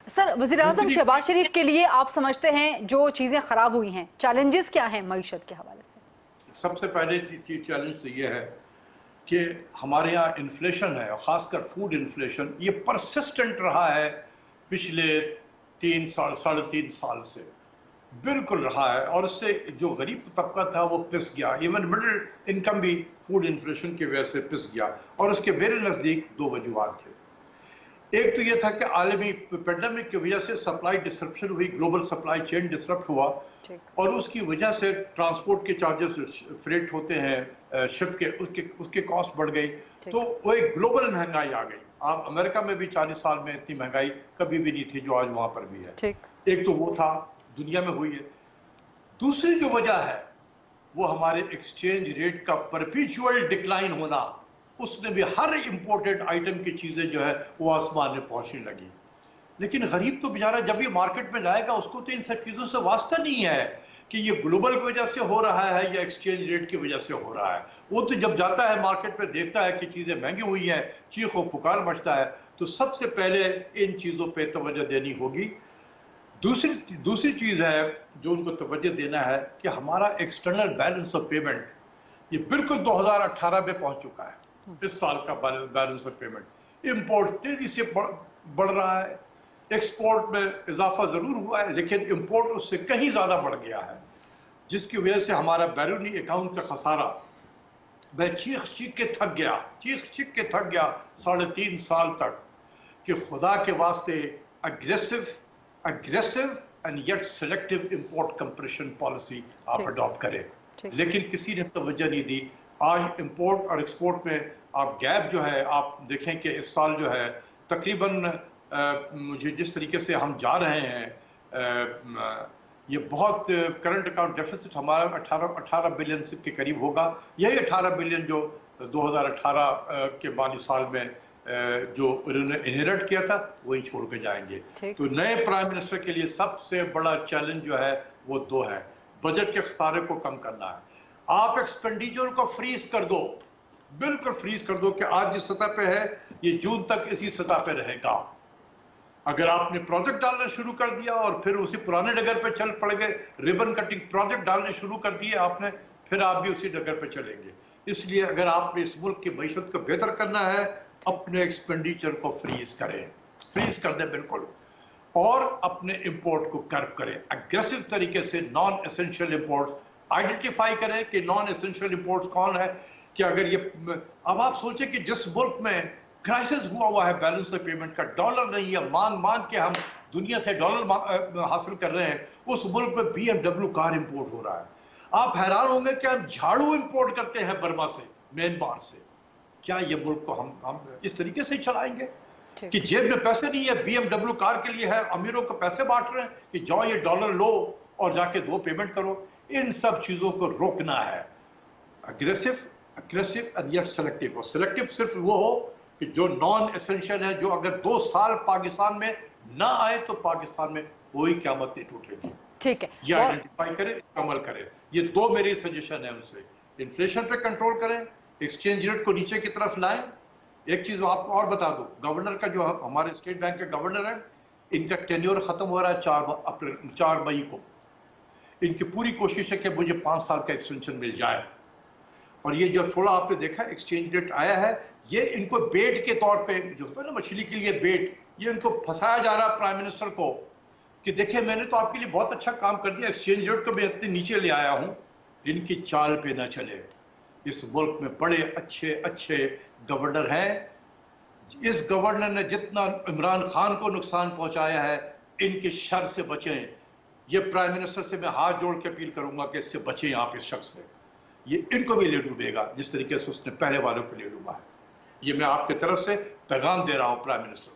سر وزیر اعظم شہباز شریف کے لیے آپ سمجھتے ہیں جو چیزیں خراب ہوئی ہیں چیلنجز کیا ہیں معیشت کے حوالے سے؟ سب سے پہلے چیلنج تو یہ ہے کہ ہمارے یہاں انفلیشن ہے، خاص کر فوڈ انفلیشن، یہ پرسسٹنٹ رہا ہے پچھلے 3 سال 3.5 سال سے بالکل رہا ہے، اور اس سے جو غریب طبقہ تھا وہ پس گیا، ایون مڈل انکم بھی فوڈ انفلیشن کی وجہ سے پس گیا، اور اس کے میرے نزدیک 2 وجوہات تھے۔ ایک تو یہ تھا کہ عالمی پیڈیمک کی وجہ سے سپلائی ڈسرپشن ہوئی، گلوبل سپلائی چین ڈسرپٹ ہوا، اور اس کی وجہ سے ٹرانسپورٹ کے چارجز فریٹ ہوتے ہیں شپ کے، اس کے کاسٹ بڑھ گئی، تو وہ ایک گلوبل مہنگائی آ گئی۔ آپ امریکہ میں بھی 40 سال میں اتنی مہنگائی کبھی بھی نہیں تھی جو آج وہاں پر بھی ہے۔ ایک تو وہ تھا دنیا میں ہوئی ہے۔ دوسری جو وجہ ہے وہ ہمارے ایکسچینج ریٹ کا پرپیچوئل ڈکلائن ہونا، اس نے بھی ہر امپورٹڈ آئٹم کی چیزیں جو ہے وہ آسمان میں پہنچنے لگی۔ لیکن غریب تو بیچارہ جب یہ مارکیٹ میں جائے گا اس کو تو ان سب چیزوں سے واسطہ نہیں ہے کہ یہ گلوبل کی وجہ سے ہو رہا ہے یا ایکسچینج ریٹ کی وجہ سے ہو رہا ہے۔ وہ تو جب جاتا ہے مارکیٹ میں دیکھتا ہے کہ چیزیں مہنگی ہوئی ہیں، چیخ و پکار مچتا ہے، تو سب سے پہلے ان چیزوں پہ توجہ دینی ہوگی۔ دوسری چیز ہے جو ان کو توجہ دینا ہے کہ ہمارا ایکسٹرنل بیلنس آف پیمنٹ یہ بالکل 2018 میں پہنچ چکا ہے۔ اس سال کا بیلنس آف پیمنٹ، امپورٹ تیزی سے بڑھ رہا ہے، ایکسپورٹ میں اضافہ ضرور ہوا ہے لیکن امپورٹ اس سے کہیں زیادہ بڑھ گیا ہے، جس کی وجہ سے ہمارا بیرونی اکاؤنٹ کا خسارہ میں چیخ کے تھک گیا 3.5 سال تک، کہ خدا کے واسطے aggressive and yet selective import compression policy آپ اڈاپٹ کریں، لیکن کسی نے توجہ نہیں دی۔ آج امپورٹ اور ایکسپورٹ میں آپ گیپ جو ہے، آپ دیکھیں کہ اس سال جو ہے تقریباً مجھے جس طریقے سے ہم جا رہے ہیں، یہ بہت کرنٹ اکاؤنٹ ڈیفیسٹ ہمارا 18 بلین کے قریب ہوگا، یہی 18 بلین جو 2018 کے مالی سال میں جو انہوں نے انہیرٹ کیا تھا وہی چھوڑ کے جائیں گے۔ تو نئے پرائم منسٹر کے لیے سب سے بڑا چیلنج جو ہے وہ 2 ہے، بجٹ کے خسارے کو کم کرنا ہے۔ آپ ایکسپینڈیچر کو فریز کر دو، بالکل فریز کر دو کہ آج جس سطح پہ ہے یہ جون تک اسی سطح پہ رہے گا۔ اگر آپ نے پروجیکٹ ڈالنا شروع کر دیا اور پھر اسی پرانے ڈگر پہ چل پڑ گئے، ریبن کٹنگ پروجیکٹ ڈالنے شروع کر دیے آپ نے، پھر آپ بھی اسی ڈگر پہ چلیں گے۔ اس لیے اگر آپ نے اس ملک کی معیشت کو بہتر کرنا ہے، اپنے ایکسپینڈیچر کو فریز کریں، فریز کر دیں بالکل، اور اپنے امپورٹ کو کرب کریں اگریسو طریقے سے۔ نان ایسنشیل امپورٹس آئیڈینٹیفائی کریں کہ نان ایسنشیل امپورٹس کون ہے، کہ اگر یہ اب آپ سوچیں کہ جس ملک میں کرائسس ہوا ہے بیلنس آف پیمنٹ کا، ڈالر نہیں ہے، مانگ کے ہم دنیا سے ڈالر حاصل کر رہے ہیں، اس ملک میں BMW کار امپورٹ ہو رہا ہے۔ آپ حیران ہوں گے کہ ہم جھاڑو امپورٹ کرتے ہیں برما سے، میانمار سے۔ کیا یہ ملک کو ہم اس طریقے سے چلائیں گے کہ جیب میں پیسے نہیں ہے، BMW کار کے لیے ہے، امیروں کو پیسے بانٹ رہے ہیں کہ جاؤ یہ ڈالر لو اور جا کے 2 پیمنٹ کرو؟ ان سب چیزوں کو روکنا ہے۔ اگریسو اینڈ یٹ سلیکٹو، اور سلیکٹو صرف وہ ہو کہ جو نان ایسنشل ہے، جو اگر 2 سال پاکستان میں نہ آئے تو پاکستان میں کوئی قیامت نہیں ٹوٹے گی۔ ٹھیک ہے، یہ آئیڈینٹیفائی کریں، عمل کریں۔ یہ 2 میری سجیشن ہے ان سے۔ انفلیشن پہ کنٹرول کریں، ایکسچینج ریٹ کو نیچے کی طرف لائیں۔ ایک چیز آپ کو اور بتا دوں، گورنر کا جو ہمارے اسٹیٹ بینک کے گورنر ہیں، ان کا ٹینیور ختم ہو رہا ہے 4 مئی کو۔ ان کی پوری کوشش ہے کہ مجھے 5 سال کا ایکسٹینشن مل جائے، اور یہ جو تھوڑا آپ نے دیکھا ایکسچینج ریٹ آیا ہے، یہ ان کو بیٹ کے طور پہ، جو ہوتا ہے نا مچھلی کے لیے بیٹ، یہ ان کو پھنسایا جا رہا ہے پرائم منسٹر کو کہ دیکھیں میں نے تو آپ کے لیے بہت اچھا کام کر دیا، ایکسچینج ریٹ کو بھی اتنے نیچے لے آیا ہوں۔ ان کی چال پہ نہ چلے۔ اس ملک میں بڑے اچھے گورنر ہیں، اس گورنر نے جتنا عمران خان کو نقصان پہنچایا ہے، ان کے شر سے بچیں۔ یہ پرائم منسٹر سے میں ہاتھ جوڑ کے اپیل کروں گا کہ اس سے بچیں آپ، اس شخص سے۔ یہ ان کو بھی لے ڈوبے گا جس طریقے سے اس نے پہلے والوں کو لے ڈوبا ہے۔ یہ میں آپ کی طرف سے پیغام دے رہا ہوں پرائم منسٹر۔